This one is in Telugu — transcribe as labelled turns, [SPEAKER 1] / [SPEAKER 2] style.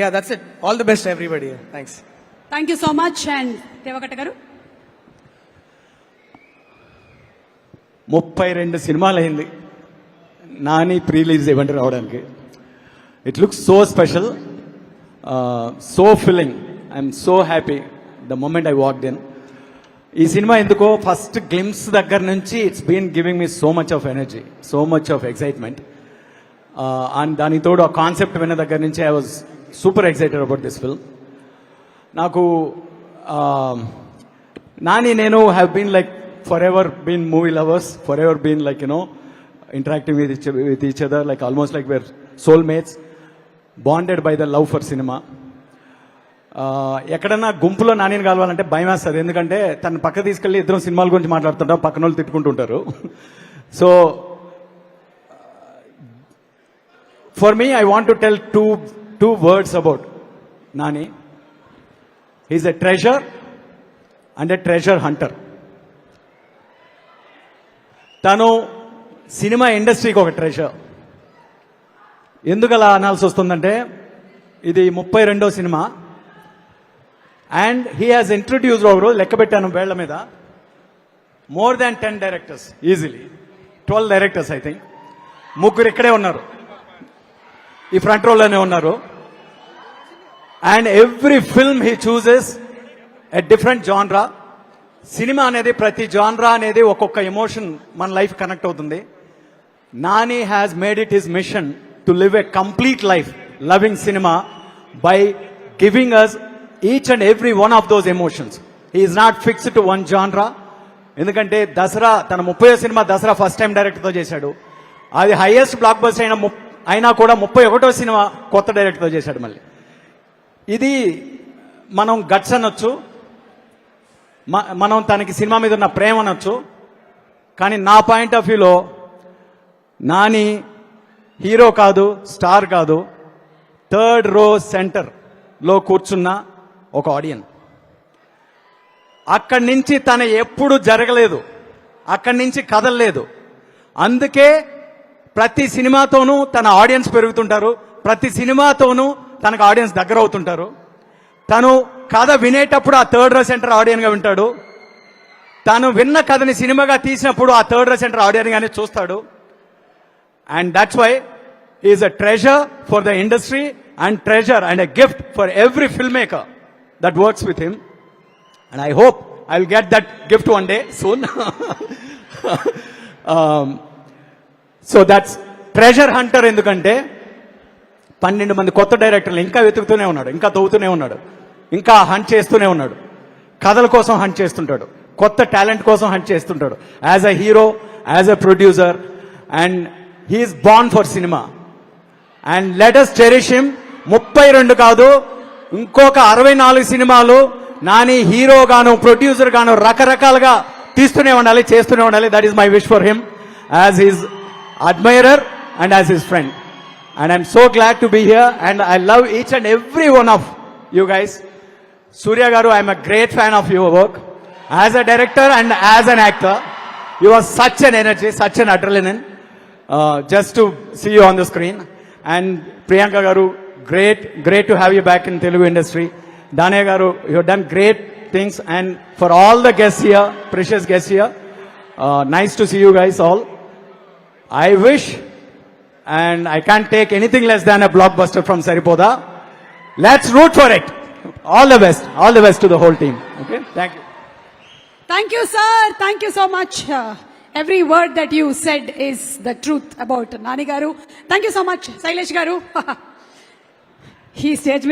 [SPEAKER 1] Yeah, that's it. All the best, everybody. Thanks.
[SPEAKER 2] Thank you so much. And Devakatta garu.
[SPEAKER 3] 32 సినిమాలు అయింది నాని ప్రీ రిలీజ్ ఈవెంట్ రావడానికి. It looks so special, so filling. I'm so happy the moment I walked in. ఈ సినిమా ఎందుకో ఫస్ట్ గ్లిమ్స్ దగ్గర నుంచి it's been giving me so much of energy, so much of excitement. And దానికి తోడు ఆ కాన్సెప్ట్ విన్న దగ్గర నుంచి I was super excited about this film. నాకు నాని నేను have been like forever been movie lovers, forever been like, you know, interacting with each other, like almost like we're soulmates, bonded by the love for cinema. ఎక్కడన్నా గుంపులో నానిని కలవాలంటే భయం వేస్తుంది, ఎందుకంటే తను పక్క తీసుకెళ్ళి ఇద్దరం సినిమాల గురించి మాట్లాడుతుంటాం, పక్కన వాళ్ళు తిట్టుకుంటుంటారు. So for me I want to tell two words about Nani. He's a treasure and a treasure hunter. తను సినిమా ఇండస్ట్రీకి ఒక ట్రెజర్. ఎందుకు అలా అనాల్సి వస్తుందంటే ఇది 32వ cinema and he has introduced, ఒక రోజు లెక్క పెట్టాను వేళ్ల మీద, more than 10 directors, easily 12 directors I think. 3 ఇక్కడే ఉన్నారు, ఈ ఫ్రంట్ రోల్లోనే ఉన్నారు. And every film he chooses a different genre. Cinema అనేది ప్రతి జాన్రా అనేది ఒక్కొక్క ఎమోషన్ మన లైఫ్ కనెక్ట్ అవుతుంది. Nani has made it his mission to live a complete life loving cinema by giving us each and every one of those emotions. He is not fixed to one genre. ఎందుకంటే దసరా, తన 30వ సినిమా దసరా ఫస్ట్ టైం డైరెక్టర్తో చేశాడు. అది హైయెస్ట్ బ్లాక్ బస్టర్ అయినా కూడా 31వ సినిమా కొత్త డైరెక్టర్తో చేశాడు. మళ్ళీ ఇది మనం గట్స్ అనొచ్చు, మనం తనకి సినిమా మీద ఉన్న ప్రేమ అనొచ్చు. కానీ నా పాయింట్ ఆఫ్ వ్యూలో నాని హీరో కాదు, స్టార్ కాదు, 3rd రో సెంటర్లో కూర్చున్న ఒక ఆడియన్స్. అక్కడి నుంచి తన ఎప్పుడు జరగలేదు, అక్కడి నుంచి కదలలేదు. అందుకే ప్రతి సినిమాతోనూ తన ఆడియన్స్ పెరుగుతుంటారు, ప్రతి సినిమాతోనూ తనకు ఆడియన్స్ దగ్గర అవుతుంటారు. తను కథ వినేటప్పుడు ఆ 3rd రో సెంటర్ ఆడియన్గా వింటాడు. తను విన్న కథని సినిమాగా తీసినప్పుడు ఆ 3rd రో సెంటర్ ఆడియన్గానే చూస్తాడు. And that's why is a treasure for the industry and treasure and a gift for every film maker that works with him. And I hope I will get that gift one day soon. So that's treasure hunter. ఎందుకంటే 12 మంది కొత్త డైరెక్టర్లు ఇంకా వెతుకుతూనే ఉన్నాడు, ఇంకా తవ్వుతూనే ఉన్నాడు, ఇంకా హంట్ చేస్తూనే ఉన్నాడు. కథల కోసం హంట్ చేస్తుంటాడు, కొత్త టాలెంట్ కోసం హంట్ చేస్తుంటాడు, as a hero, as a producer. And he's born for cinema and let us cherish him. 32 కాదు, ఇంకొక 64 సినిమాలు నాని హీరో గాను ప్రొడ్యూసర్ గాను రకరకాలుగా తీస్తూనే ఉండాలి, చేస్తూనే ఉండాలి. That is my wish for him as his admirer and as his friend. And I'm so glad to be here and I love each and every one of you guys. Surya Garu, I'm a great fan of your work as a director and as an actor. You are such an energy, such an adrenaline, just to see you on the screen. And Priyanka Garu, great to have you back in Telugu industry. Danaya Garu, you have done great things. And for all the guests here, precious guests here, nice to see you guys all. I wish, and I can't take anything less than a blockbuster from Saripoda. Let's root for it. All the best to the whole team. Okay, thank you.
[SPEAKER 2] Thank you, sir. Thank you so much. Every word that you said is the truth about Nani garu. Thank you so much, Sailesh garu. He stage